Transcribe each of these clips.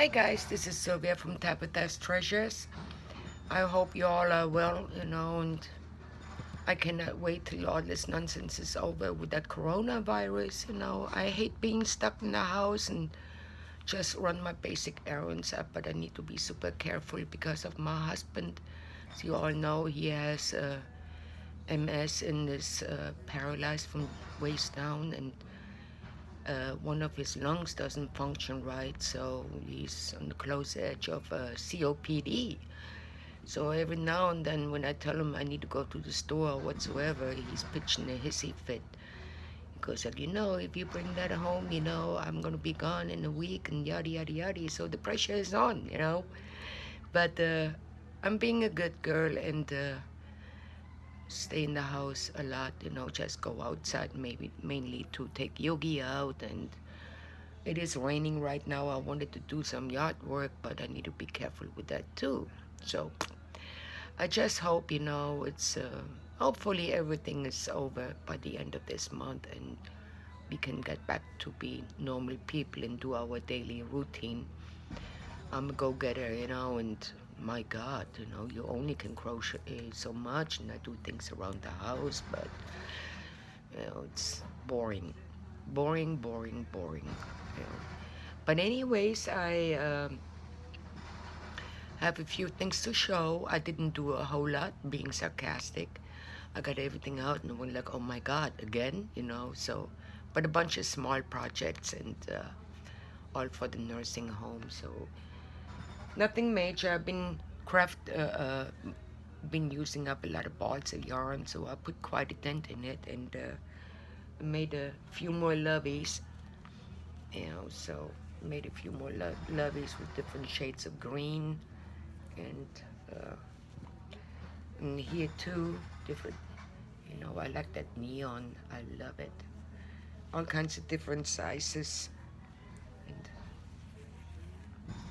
Hi guys, this is Sylvia from Tabitha's Treasures. I hope you all are well, and I cannot wait till all this nonsense is over with that coronavirus. I hate being stuck in the house and just run my basic errands up, but I need to be super careful because of my husband. As you all know, he has MS and is paralyzed from waist down, and one of his lungs doesn't function right, so he's on the close edge of COPD. So every now and then, when I tell him I need to go to the store or whatsoever, he's pitching a hissy fit. He goes like, if you bring that home, I'm gonna be gone in a week and yada yada yada. So the pressure is on. But I'm being a good girl and stay in the house a lot. Just go outside, maybe mainly to take Yogi out. And it is raining right now. I wanted to do some yard work, but I need to be careful with that too. So I just hope, it's hopefully everything is over by the end of this month and we can get back to be normal people and do our daily routine. I'm a go-getter, and my God, you only can crochet so much and I do things around the house, but, it's boring. Boring, boring, boring. You know. But anyways, I have a few things to show. I didn't do a whole lot, being sarcastic. I got everything out and went like, oh my God, again. So, but a bunch of small projects and all for the nursing home. So nothing major. I've been using up a lot of balls of yarn, so I put quite a dent in it and made a few more loveys. So made a few more loveys with different shades of green and. Uh, and here too, different. I like that neon. I love it. All kinds of different sizes, and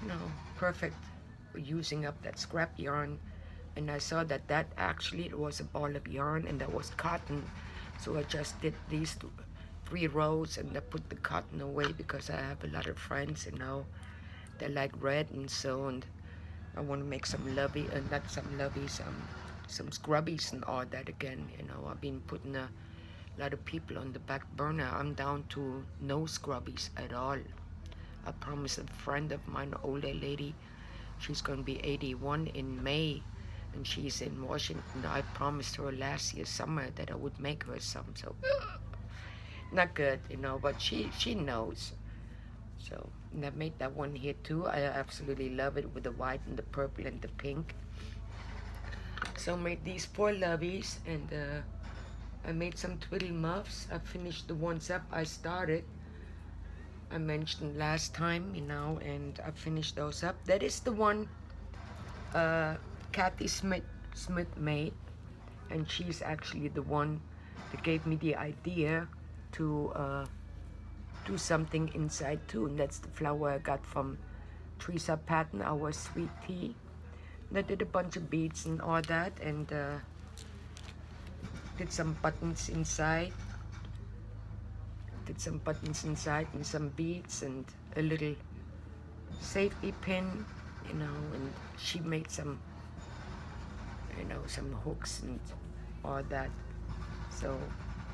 you know, perfect for using up that scrap yarn. And I saw that actually it was a ball of yarn, and that was cotton. So I just did these 3 rows, and I put the cotton away because I have a lot of friends, they like red and so, and I want to make some lovey, not some loveys, some scrubbies and all that again. I've been putting a lot of people on the back burner. I'm down to no scrubbies at all. I promised a friend of mine, an older lady, she's going to be 81 in May, and she's in Washington. I promised her last year summer that I would make her some, so not good, but she knows. So, and I made that one here too. I absolutely love it with the white and the purple and the pink. So I made these 4 loveys, and I made some twiddle muffs. I finished the ones up I started. I mentioned last time, and I finished those up. That is the one Kathy Smith made, and she's actually the one that gave me the idea to do something inside too. And that's the flower I got from Teresa Patton, our sweet tea. And I did a bunch of beads and all that, and did some buttons inside. Did some buttons inside and some beads and a little safety pin, and she made some, some hooks and all that. So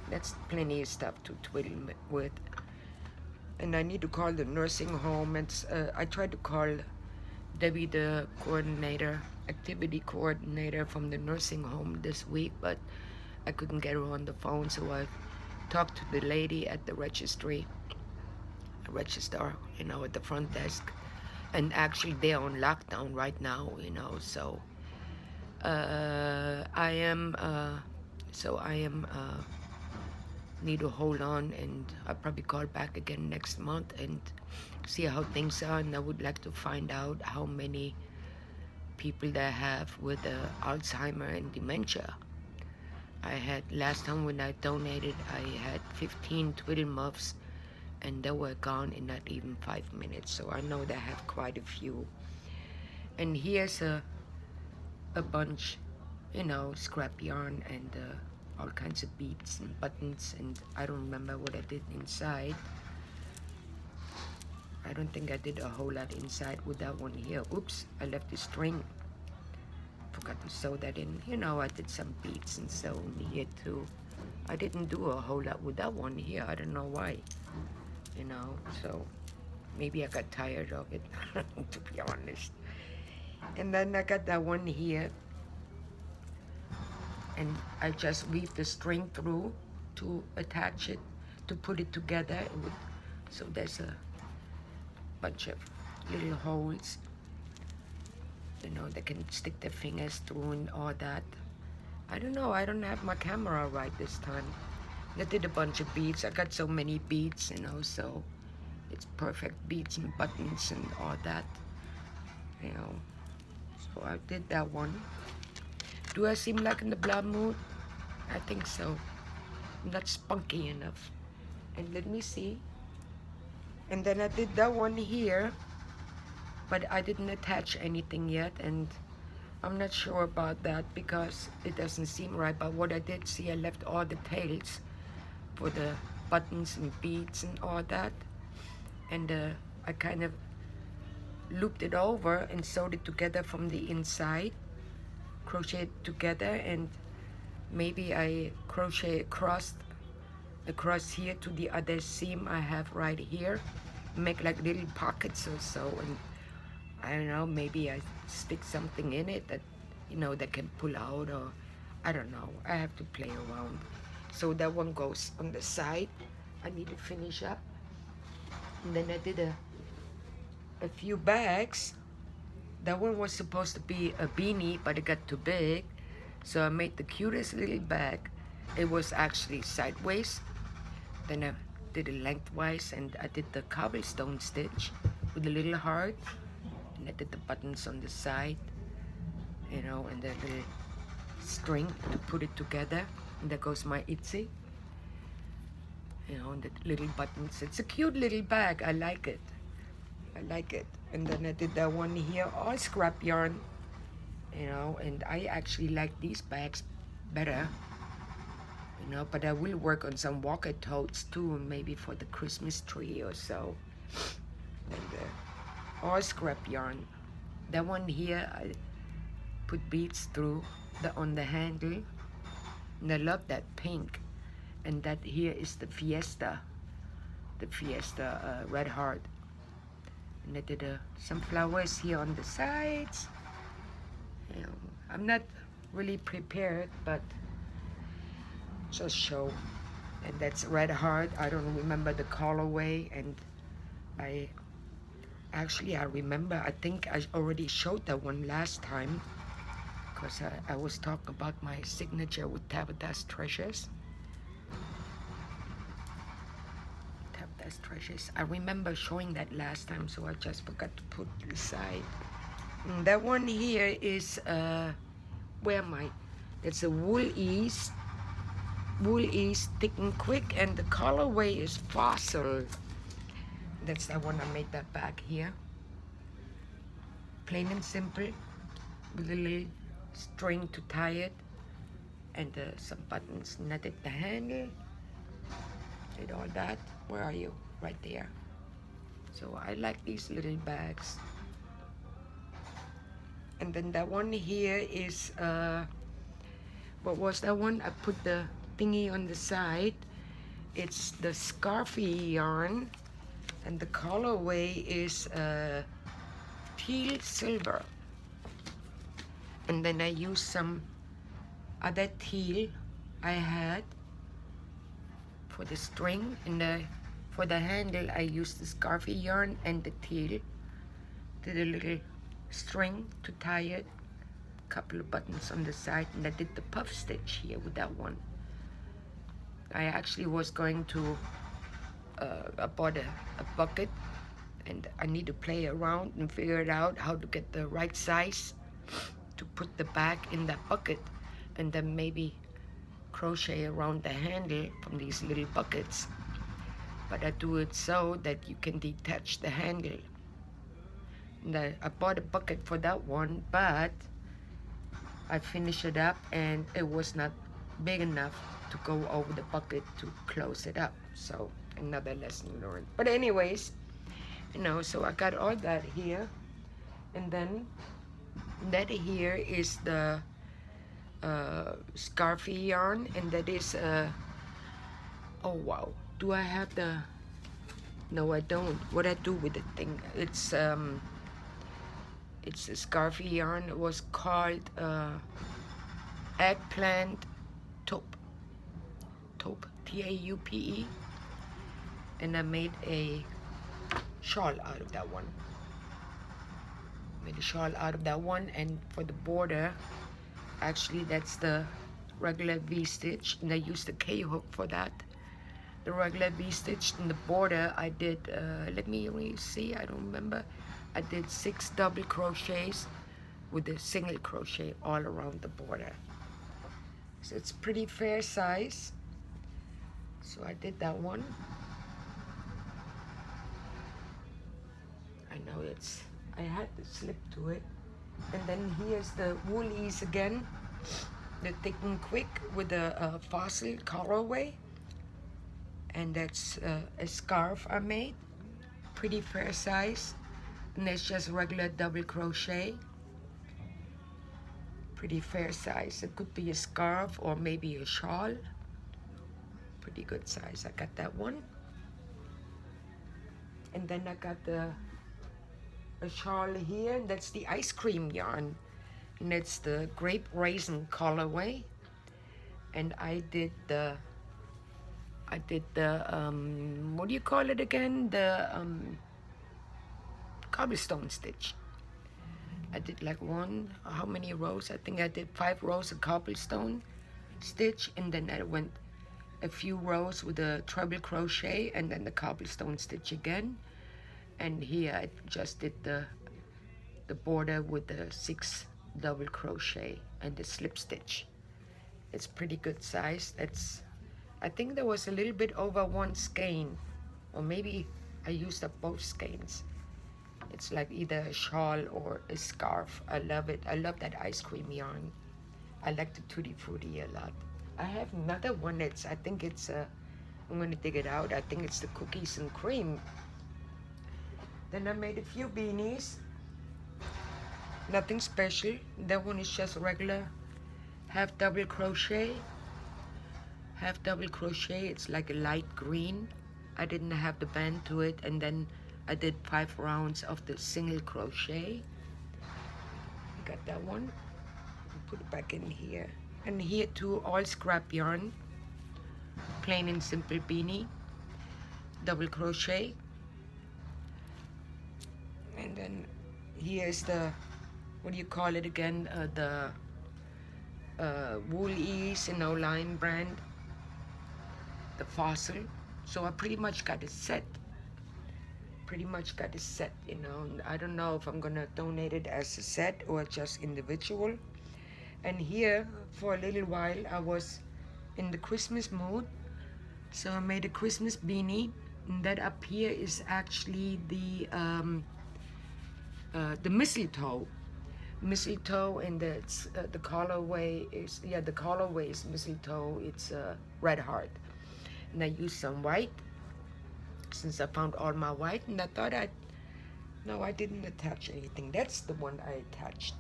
that's plenty of stuff to twiddle with. And I need to call the nursing home. I tried to call Debbie, the coordinator, activity coordinator from the nursing home this week, but I couldn't get her on the phone, so I talked to the lady at the register, at the front desk. And actually, they're on lockdown right now, so I am, need to hold on, and I'll probably call back again next month and see how things are. And I would like to find out how many people they have with Alzheimer and dementia. I had last time when I donated, I had 15 twiddle muffs, and they were gone in not even 5 minutes. So I know they have quite a few. And here's a bunch, scrap yarn and all kinds of beads and buttons, and I don't remember what I did inside. I don't think I did a whole lot inside with that one here. Oops, I left the string. Forgot to sew that in. You know, I did some beads and sew in here too. I didn't do a whole lot with that one here. I don't know why. You know, so maybe I got tired of it, to be honest. And then I got that one here. And I just weave the string through to attach it, to put it together. So there's a bunch of little holes, you know, they can stick their fingers through and all that. I don't know, I don't have my camera right this time. I did a bunch of beads. I got so many beads, you know, so it's perfect beads and buttons and all that, you know. So I did that one. Do I seem like in the blah mood? I think so. I'm not spunky enough. And let me see. And then I did that one here, but I didn't attach anything yet, and I'm not sure about that because it doesn't seem right. But what I did see, I left all the tails for the buttons and beads and all that, and I kind of looped it over and sewed it together from the inside, crocheted together, and maybe I crochet across here to the other seam I have right here, make like little pockets or so, and I don't know, maybe I stick something in it that, you know, that can pull out, or I don't know, I have to play around. So that one goes on the side. I need to finish up. And then I did a few bags. That one was supposed to be a beanie, but it got too big, so I made the cutest little bag. It was actually sideways. Then I did it lengthwise, and I did the cobblestone stitch with a little heart, and I did the buttons on the side, you know, and the little string to put it together. And there goes my Itsy, you know, and the little buttons. It's a cute little bag. I like it. I like it. And then I did that one here, all scrap yarn, you know, and I actually like these bags better, you know, but I will work on some walker totes too, maybe for the Christmas tree or so. And all scrap yarn. That one here, I put beads through on the handle, and I love that pink. And that here is the Fiesta Red Heart. And I did some flowers here on the sides. You know, I'm not really prepared, but just show. And that's Red Heart. I don't remember the colorway, and I remember, I think I already showed that one last time, because I was talking about my signature with Tabitha's Treasures. Tabitha's Treasures. I remember showing that last time, so I just forgot to put it aside. And that one here is, where am I? It's a Wool Ease Thick and Quick, and the colorway is Fossil. That's the one I made that back here. Plain and simple, with a little string to tie it, and some buttons. And I did the handle, did all that. Where are you? Right there. So I like these little bags. And then that one here is, what was that one? I put the thingy on the side. It's the Scarfy yarn, and the colorway is teal silver. And then I used some other teal I had for the string, and for the handle I used the Scarfy yarn and the teal. Did a little string to tie it, couple of buttons on the side, and I did the puff stitch here with that one. I actually was going to, I bought a bucket, and I need to play around and figure it out how to get the right size to put the bag in that bucket, and then maybe crochet around the handle from these little buckets. But I do it so that you can detach the handle. And I bought a bucket for that one, but I finished it up and it was not big enough to go over the bucket to close it up. So another lesson learned. But anyways, So I got all that here. And then that here is the scarfy yarn, and that is oh wow, do I have the, no I don't. What I do with the thing, it's a scarfy yarn. It was called eggplant taupe, Taupe, and I made a shawl out of that one. And for the border, actually that's the regular V-stitch, and I used the K-hook for that. The regular V-stitch in the border, I did, let me see, I don't remember. I did 6 double crochets with a single crochet all around the border. So it's pretty fair size. So I did that one. I know I had to slip to it. And then here's the woolies again, the Thick and Quick with the fossil colorway. And that's a scarf I made, pretty fair size. And that's just regular double crochet, pretty fair size. It could be a scarf or maybe a shawl, pretty good size. I got that one. And then I got a shawl here, and that's the ice cream yarn, and it's the grape raisin colorway. And I did the what do you call it again, the cobblestone stitch. I did like how many rows? I think I did 5 rows of cobblestone stitch, and then I went a few rows with a treble crochet and then the cobblestone stitch again. And here I just did the border with the 6 double crochet and the slip stitch. It's pretty good size. I think there was a little bit over 1 skein, or maybe I used up both skeins. It's like either a shawl or a scarf. I love it. I love that ice cream yarn. I like the Tutti Frutti a lot. I have another one I think it's I'm gonna dig it out. I think it's the cookies and cream. Then I made a few beanies. Nothing special. That one is just regular half double crochet. It's like a light green. I didn't have the band to it, and then I did 5 rounds of the single crochet. I got that one. Put it back in here. And here too, all scrap yarn, plain and simple beanie, double crochet. And then here's the, what do you call it again, the Woolies, Lime brand, the fossil. So I pretty much got a set. I don't know if I'm gonna donate it as a set or just individual. And here, for a little while, I was in the Christmas mood, so I made a Christmas beanie. And that up here is actually the mistletoe, and the colorway is mistletoe. It's red heart, and I used some white since I found all my white, and I thought no, I didn't attach anything. That's the one I attached.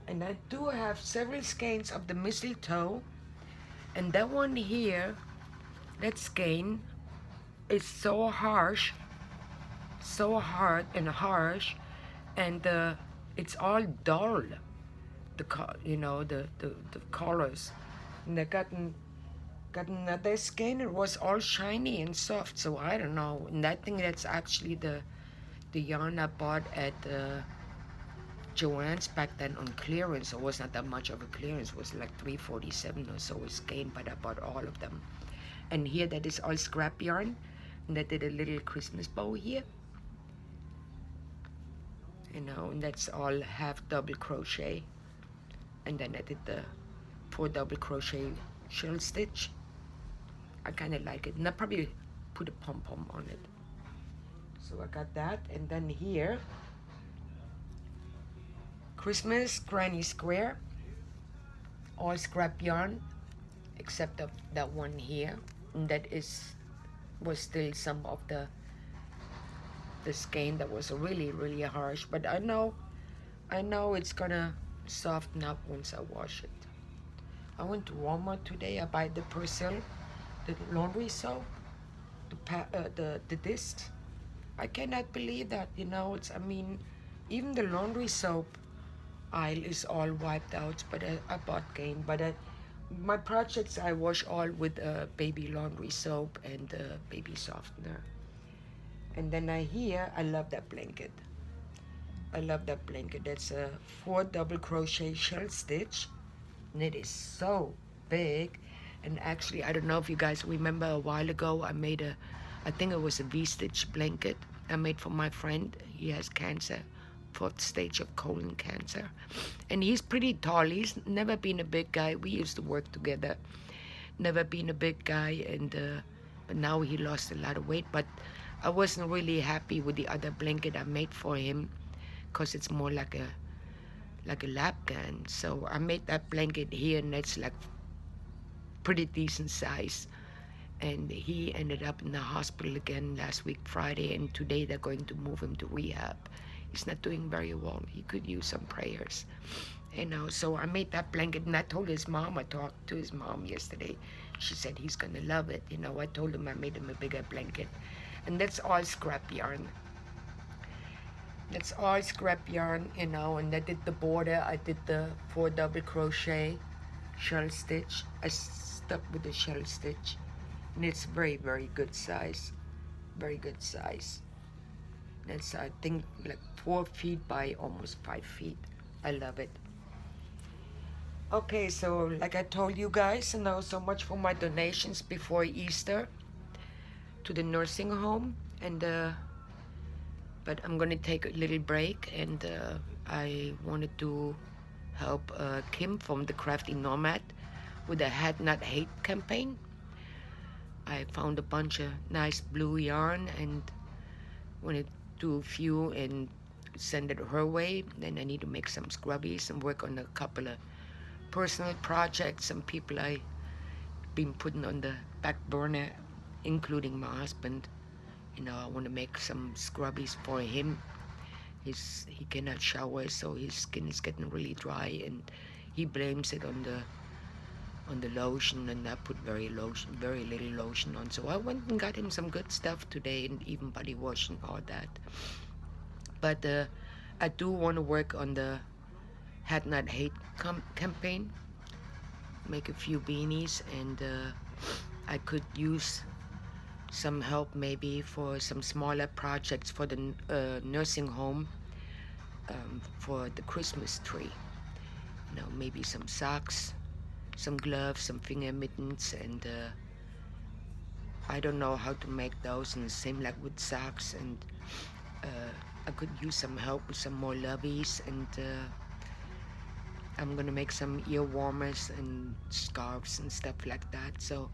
And I do have several skeins of the mistletoe, and that one here, that skein is so hard and harsh, and it's all dull. The colors. And I got another skein. It was all shiny and soft. So I don't know. And I think that's actually the yarn I bought at Joann's back then on clearance. It was not that much of a clearance. It was like $3.47 or so a skein, but I bought all of them. And here, that is all scrap yarn, and I did a little Christmas bow here. And that's all half double crochet. And then I did the 4 double crochet shell stitch. I kind of like it, and I probably put a pom-pom on it. So I got that. And then here, Christmas granny square, all scrap yarn except of that one here, and that is was still some of the skin that was really really harsh, but I know it's gonna soften up once I wash it. I went to Walmart today. I buy the Persil, the laundry soap, the discs. I cannot believe that. It's, I mean, even the laundry soap aisle is all wiped out. But I bought Gain. But my projects I wash all with baby laundry soap and baby softener. And then I love that blanket. I love that blanket. That's a 4 double crochet shell stitch, and it is so big. And actually, I don't know if you guys remember a while ago, I think it was a V-stitch blanket I made for my friend. He has cancer, 4th stage of colon cancer, and he's pretty tall. He's never been a big guy. We used to work together. Never been a big guy, and but now he lost a lot of weight. But I wasn't really happy with the other blanket I made for him, because it's more like a lap gun. So I made that blanket here, and it's like pretty decent size. And he ended up in the hospital again last week Friday, and today they're going to move him to rehab. He's not doing very well. He could use some prayers. So I made that blanket, and I told his mom, I talked to his mom yesterday. She said he's gonna love it. I told him I made him a bigger blanket. And that's all scrap yarn. That's all scrap yarn, and I did the border. I did the 4 double crochet shell stitch. I stuck with the shell stitch, and it's very, very good size. Very good size. That's, I think, like 4 feet by almost 5 feet. I love it. Okay, so like I told you guys, so much for my donations before Easter to the nursing home, and but I'm gonna take a little break, and I wanted to help Kim from the Crafty Nomad with the Had Not Hate campaign. I found a bunch of nice blue yarn and wanted to do a few and send it her way. Then I need to make some scrubbies and work on a couple of personal projects, some people I've been putting on the back burner, including my husband. I want to make some scrubbies for him. He cannot shower, so his skin is getting really dry, and he blames it on the lotion, and I put very little lotion on. So I went and got him some good stuff today, and even body wash and all that. But I do want to work on the Had Not Hate campaign, make a few beanies, and I could use some help maybe for some smaller projects for the nursing home, for the Christmas tree. Maybe some socks, some gloves, some finger mittens, and I don't know how to make those. And the same like with socks, and I could use some help with some more loveys, and I'm gonna make some ear warmers and scarves and stuff like that. So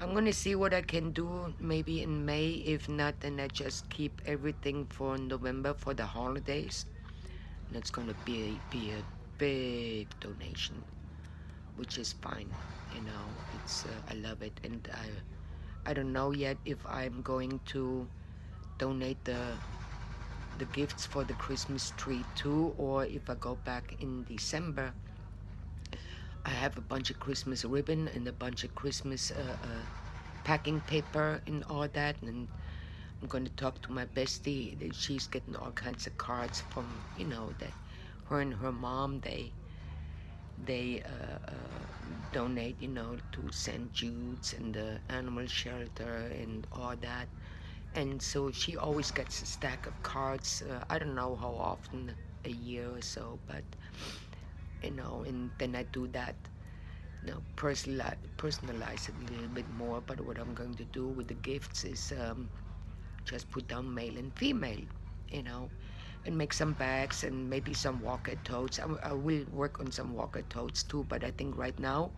I'm gonna see what I can do maybe in May. If not, then I just keep everything for November for the holidays. And it's gonna be a big donation, which is fine. It's I love it, and I don't know yet if I'm going to donate the gifts for the Christmas tree too, or if I go back in December. I have a bunch of Christmas ribbon and a bunch of Christmas packing paper and all that, and I'm going to talk to my bestie. She's getting all kinds of cards from, that her and her mom, they donate, to St. Jude's and the animal shelter and all that. And so she always gets a stack of cards. I don't know how often, a year or so, but and then I do that, personalize it a little bit more. But what I'm going to do with the gifts is just put down male and female, and make some bags and maybe some walker totes. I will work on some walker totes too, but I think right now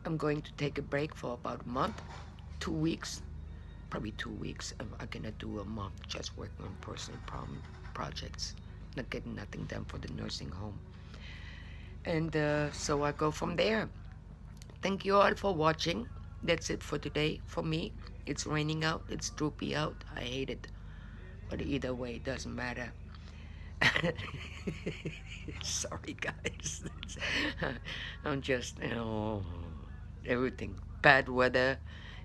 I'm going to take a break for about a month, 2 weeks, probably 2 weeks. I cannot do a month just working on personal projects, not getting nothing done for the nursing home. And so I go from there. Thank you all for watching. That's it for today for me. It's raining out, it's droopy out. I hate it. But either way, it doesn't matter. Sorry, guys. I'm just, everything. Bad weather,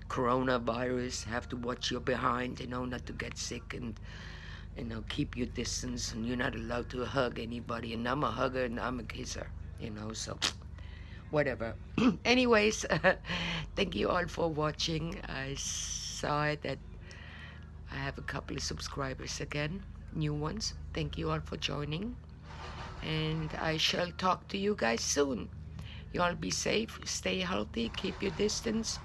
coronavirus, have to watch your behind, not to get sick, and, keep your distance, and you're not allowed to hug anybody. And I'm a hugger and I'm a kisser, so whatever. Anyways, thank you all for watching. I saw it that I have a couple of subscribers again, new ones. Thank you all for joining. And I shall talk to you guys soon. You all be safe, stay healthy, keep your distance.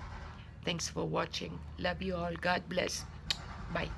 Thanks for watching. Love you all. God bless. Bye.